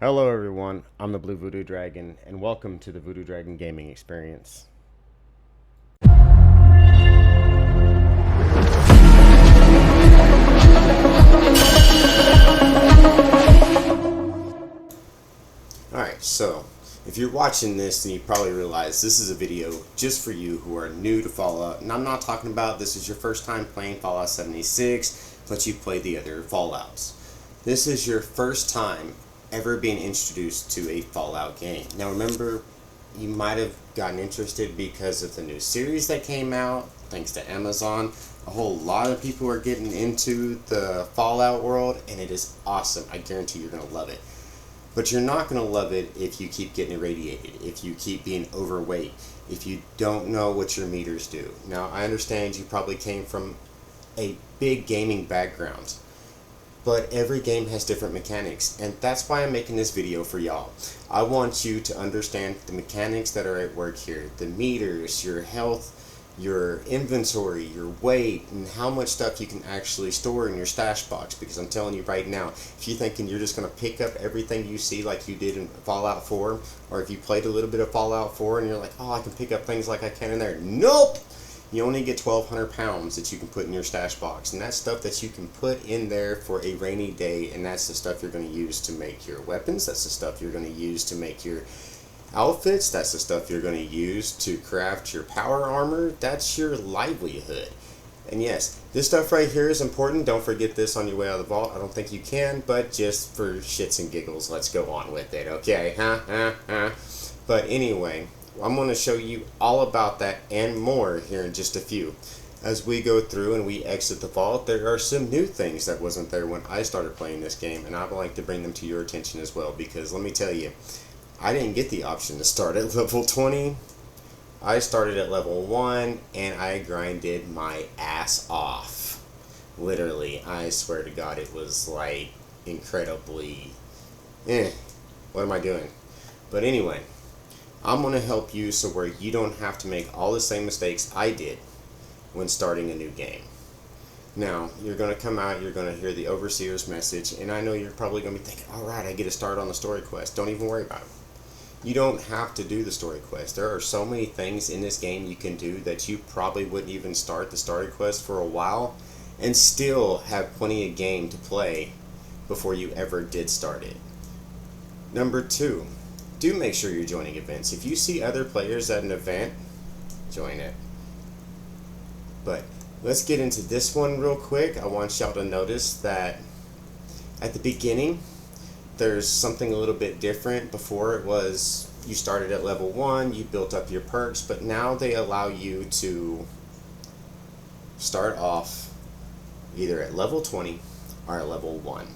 Hello everyone, I'm the Blue Voodoo Dragon, and welcome to the Voodoo Dragon Gaming Experience. Alright, so if you're watching this, then you probably realize this is a video just for you who are new to Fallout. And I'm not talking about this is your first time playing Fallout 76, but you've played the other Fallouts. This is your first time ever being introduced to a Fallout game. Now remember, you might have gotten interested because of the new series that came out, thanks to Amazon. A whole lot of people are getting into the Fallout world, and it is awesome. I guarantee you're going to love it. But you're not going to love it if you keep getting irradiated, if you keep being overweight, if you don't know what your meters do. Now, I understand you probably came from a big gaming background, but every game has different mechanics, and that's why I'm making this video for y'all. I want you to understand the mechanics that are at work here, the meters, your health, your inventory, your weight, and how much stuff you can actually store in your stash box. Because I'm telling you right now, if you're thinking you're just going to pick up everything you see like you did in Fallout 4, or if you played a little bit of Fallout 4 and you're like, oh, I can pick up things like I can in there. Nope! You only get 1,200 pounds that you can put in your stash box, and that's stuff that you can put in there for a rainy day, and that's the stuff you're going to use to make your weapons, that's the stuff you're going to use to make your outfits, that's the stuff you're going to use to craft your power armor, that's your livelihood. And yes, this stuff right here is important. Don't forget this on your way out of the vault. I don't think you can, but just for shits and giggles, let's go on with it, okay? But anyway, I'm going to show you all about that and more here in just a few. As we go through and we exit the vault, there are some new things that wasn't there when I started playing this game, and I'd like to bring them to your attention as well, because let me tell you, I didn't get the option to start at level 20. I started at level 1, and I grinded my ass off. Literally, I swear to God, it was like incredibly, what am I doing? But anyway, I'm going to help you so where you don't have to make all the same mistakes I did when starting a new game. Now, you're going to come out, you're going to hear the Overseer's message, and I know you're probably going to be thinking, alright, I get to start on the story quest. Don't even worry about it. You don't have to do the story quest. There are so many things in this game you can do that you probably wouldn't even start the story quest for a while and still have plenty of game to play before you ever did start it. Number 2, do make sure you're joining events. If you see other players at an event, join it. But let's get into this one real quick. I want y'all to notice that at the beginning, there's something a little bit different. Before it was you started at level 1, you built up your perks, but now they allow you to start off either at level 20 or at level 1.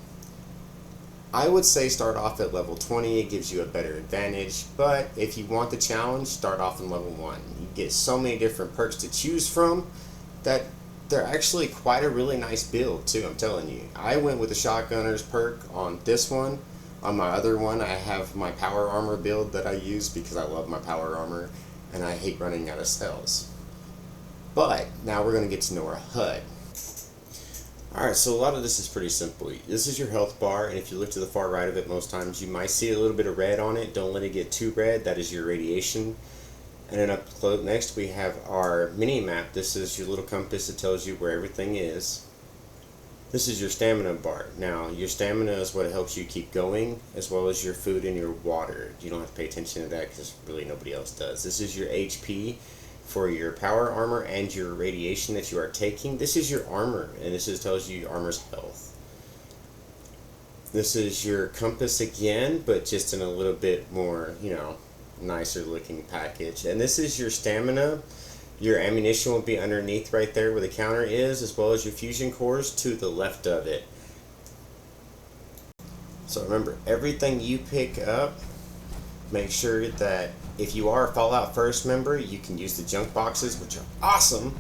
I would say start off at level 20, it gives you a better advantage, but if you want the challenge, start off in level 1. You get so many different perks to choose from that they're actually quite a really nice build too, I'm telling you. I went with the shotgunner's perk on this one. On my other one, I have my power armor build that I use because I love my power armor and I hate running out of cells. But now we're going to get to know our HUD. Alright, so a lot of this is pretty simple. This is your health bar, and if you look to the far right of it, most times you might see a little bit of red on it. Don't let it get too red. That is your radiation. And then up close next we have our mini map. This is your little compass that tells you where everything is. This is your stamina bar. Now, your stamina is what helps you keep going, as well as your food and your water. You don't have to pay attention to that because really nobody else does. This is your HP for your power armor and your radiation that you are taking. This is your armor, and this tells you your armor's health. This is your compass again, but just in a little bit more, nicer looking package. And this is your stamina. Your ammunition will be underneath right there where the counter is, as well as your fusion cores to the left of it. So remember, everything you pick up, make sure that if you are a Fallout First member, you can use the junk boxes, which are awesome.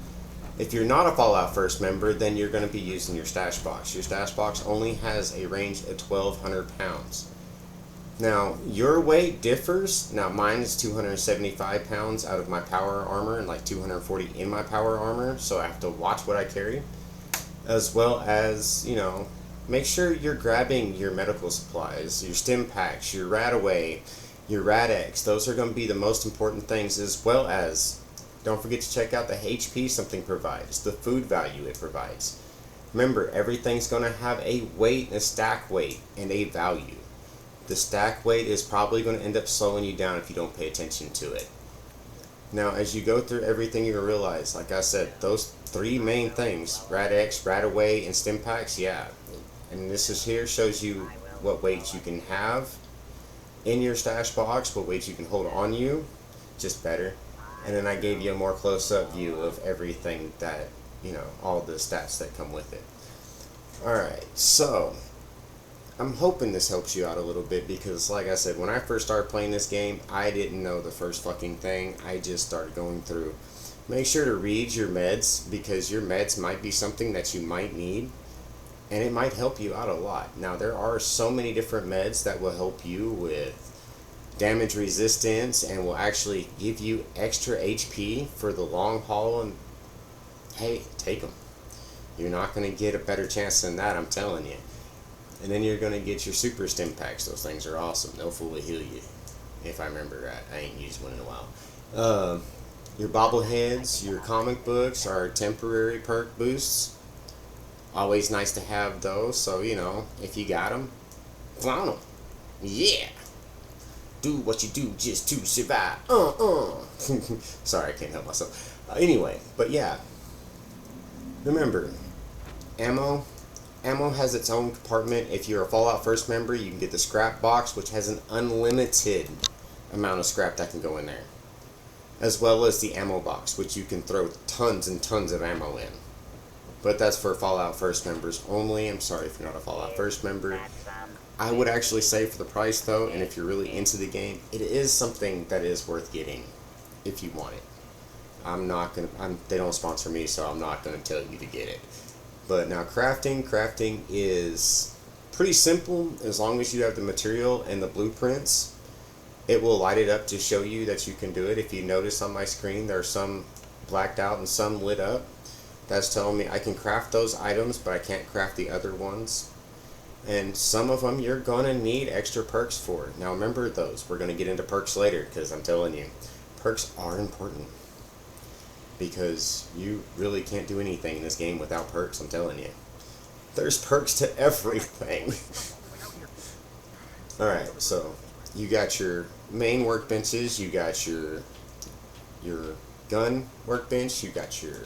If you're not a Fallout First member, then you're going to be using your stash box. Your stash box only has a range of 1,200 pounds. Now, your weight differs. Now, mine is 275 pounds out of my power armor and like 240 in my power armor, so I have to watch what I carry. As well as, make sure you're grabbing your medical supplies, your stim packs, your Radaway, your Rad-X. Those are going to be the most important things, as well as don't forget to check out the HP something provides, the food value it provides. Remember, everything's going to have a weight, a stack weight, and a value. The stack weight is probably going to end up slowing you down if you don't pay attention to it. Now, as you go through everything, you'll realize, like I said, those three main things, Rad-X, Radaway, and stim packs, yeah. And this is here shows you what weights you can have in your stash box, what weights you can hold on you, just better. And then I gave you a more close-up view of everything that, you know, all the stats that come with it. Alright, so I'm hoping this helps you out a little bit, because like I said, when I first started playing this game, I didn't know the first fucking thing. I just started going through. Make sure to read your meds, because your meds might be something that you might need, and it might help you out a lot. Now, there are so many different meds that will help you with damage resistance and will actually give you extra HP for the long haul, and hey, take them. You're not going to get a better chance than that, I'm telling you. And then you're going to get your super stim packs. Those things are awesome. They'll fully heal you, if I remember right. I ain't used one in a while. Your bobbleheads, your comic books are temporary perk boosts. Always nice to have those. So, you know, if you got them, flaunt them. Yeah. Do what you do just to survive. Sorry, I can't help myself. Anyway, but yeah. Remember, ammo has its own compartment. If you're a Fallout First member, you can get the scrap box, which has an unlimited amount of scrap that can go in there, as well as the ammo box, which you can throw tons and tons of ammo in. But that's for Fallout First members only. I'm sorry if you're not a Fallout First member. I would actually say for the price though, and if you're really into the game, it is something that is worth getting if you want it. They don't sponsor me, so I'm not gonna tell you to get it. But now crafting is pretty simple. As long as you have the material and the blueprints, it will light it up to show you that you can do it. If you notice on my screen, there are some blacked out and some lit up. That's telling me I can craft those items, but I can't craft the other ones. And some of them you're gonna need extra perks for. Now remember those. We're gonna get into perks later, because I'm telling you, perks are important. Because you really can't do anything in this game without perks, I'm telling you. There's perks to everything. Alright, so you got your main workbenches, you got your gun workbench, you got your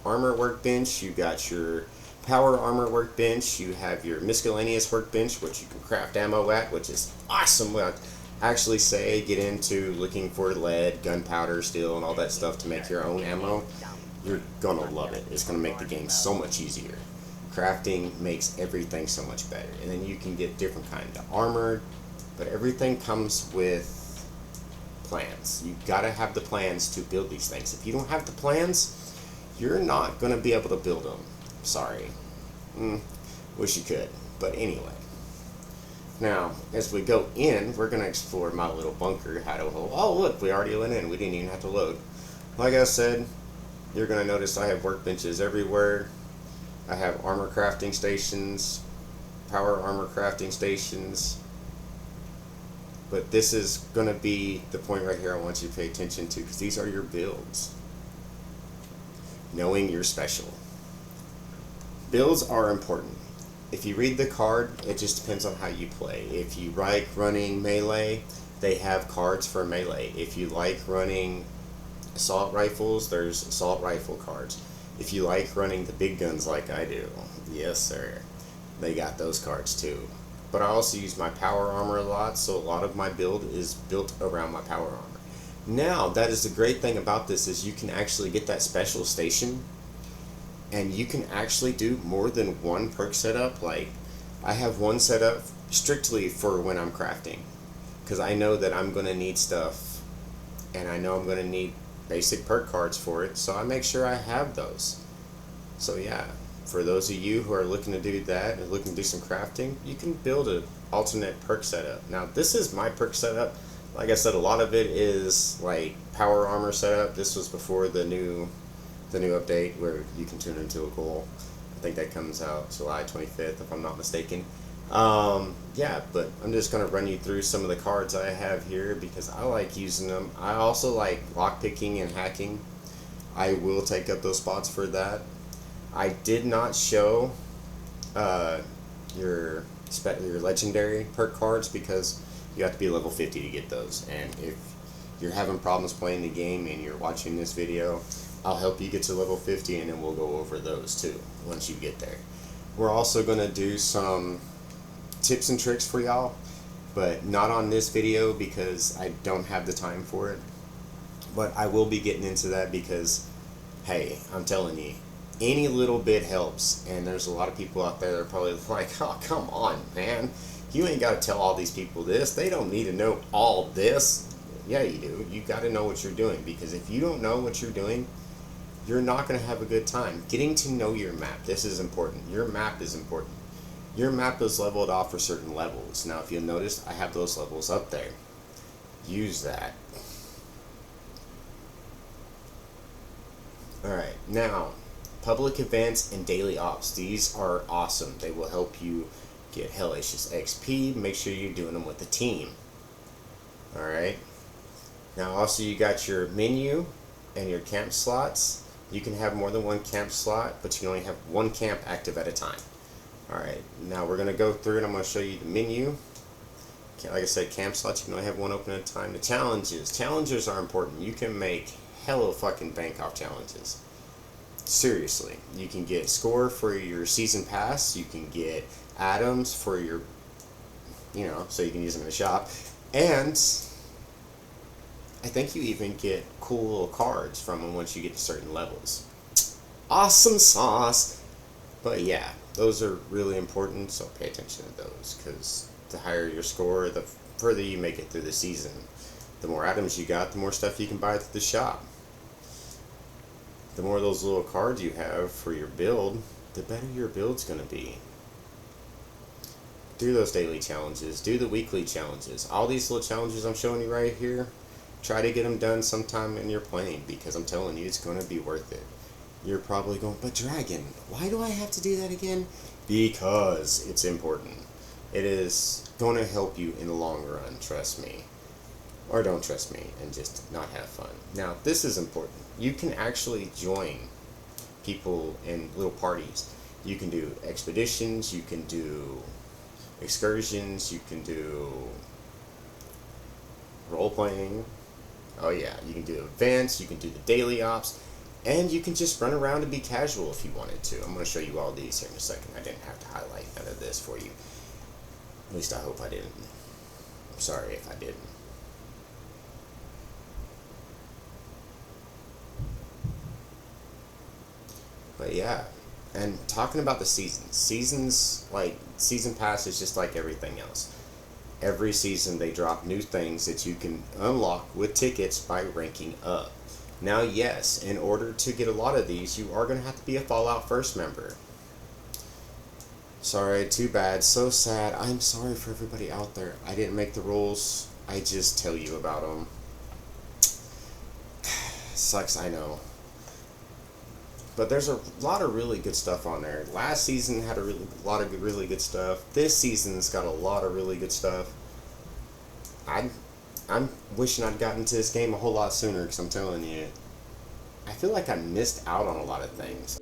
armor workbench, you got your power armor workbench, you have your miscellaneous workbench, which you can craft ammo at, which is awesome. Actually say get into looking for lead, gunpowder, steel, and all that stuff to make your own ammo. You're gonna love it. It's gonna make the game so much easier. Crafting makes everything so much better. And then you can get different kinds of armor, but everything comes with plans. You gotta have the plans to build these things. If you don't have the plans, you're not gonna be able to build them. Sorry. Wish you could. But anyway. Now, as we go in, we're going to explore my little bunker. Oh, look, we already went in. We didn't even have to load. Like I said, you're going to notice I have workbenches everywhere. I have armor crafting stations, power armor crafting stations. But this is going to be the point right here I want you to pay attention to, because these are your builds. Knowing you're special. Builds are important. If you read the card, it just depends on how you play. If you like running melee, they have cards for melee. If you like running assault rifles, there's assault rifle cards. If you like running the big guns like I do, yes sir, they got those cards too. But I also use my power armor a lot, so a lot of my build is built around my power armor. Now, that is the great thing about this, is you can actually get that special station, and you can actually do more than one perk setup. Like, I have one setup strictly for when I'm crafting, because I know that I'm going to need stuff, and I know I'm going to need basic perk cards for it, so I make sure I have those. So yeah, for those of you who are looking to do that and looking to do some crafting, you can build an alternate perk setup. Now, this is my perk setup. Like I said, a lot of it is like power armor setup. This was before the new update where you can turn into a ghoul. I think that comes out July 25th, if I'm not mistaken. Yeah, but I'm just going to run you through some of the cards I have here because I like using them. I also like lockpicking and hacking. I will take up those spots for that. I did not show your legendary perk cards because you have to be level 50 to get those. And if you're having problems playing the game and you're watching this video, I'll help you get to level 50 and then we'll go over those too once you get there. We're also going to do some tips and tricks for y'all, but not on this video because I don't have the time for it. But I will be getting into that because, hey, I'm telling you, any little bit helps, and there's a lot of people out there that are probably like, oh, come on, man. You ain't got to tell all these people this. They don't need to know all this. Yeah, you do. You got to know what you're doing, because if you don't know what you're doing, you're not going to have a good time. Getting to know your map, this is important. Your map is important. Your map is leveled off for certain levels. Now, if you'll notice, I have those levels up there. Use that. Alright, now, public events and daily ops. These are awesome. They will help you get hellacious XP. Make sure you're doing them with a team. Alright. Now, also, you got your menu and your camp slots. You can have more than one camp slot, but you can only have one camp active at a time. Alright, now we're going to go through and I'm going to show you the menu. Like I said, camp slots, you can only have one open at a time. The challenges. Challenges are important. You can make hella fucking bank off challenges. Seriously. You can get score for your season pass. You can get items for your, so you can use them in the shop. And I think you even get cool little cards from them once you get to certain levels. Awesome sauce! But yeah, those are really important, so pay attention to those, because the higher your score, the further you make it through the season. The more items you got, the more stuff you can buy at the shop. The more of those little cards you have for your build, the better your build's going to be. Do those daily challenges. Do the weekly challenges. All these little challenges I'm showing you right here, try to get them done sometime in your playing, because I'm telling you, it's going to be worth it. You're probably going, but Dragon, why do I have to do that again? Because it's important. It is going to help you in the long run, trust me. Or don't trust me and just not have fun. Now, this is important. You can actually join people in little parties. You can do expeditions, you can do excursions, you can do role-playing. Oh yeah, you can do events, you can do the daily ops, and you can just run around and be casual if you wanted to. I'm going to show you all these here in a second. I didn't have to highlight none of this for you. At least I hope I didn't. I'm sorry if I didn't. But yeah, and talking about the seasons, like season pass is just like everything else. Every season they drop new things that you can unlock with tickets by ranking up. Now yes, in order to get a lot of these, you are going to have to be a Fallout First member. Sorry, too bad, so sad. I'm sorry for everybody out there. I didn't make the rules, I just tell you about them. Sucks, I know. But there's a lot of really good stuff on there. Last season had a lot of really good stuff. This season's got a lot of really good stuff. I'm wishing I'd gotten to this game a whole lot sooner, because I'm telling you, I feel like I missed out on a lot of things.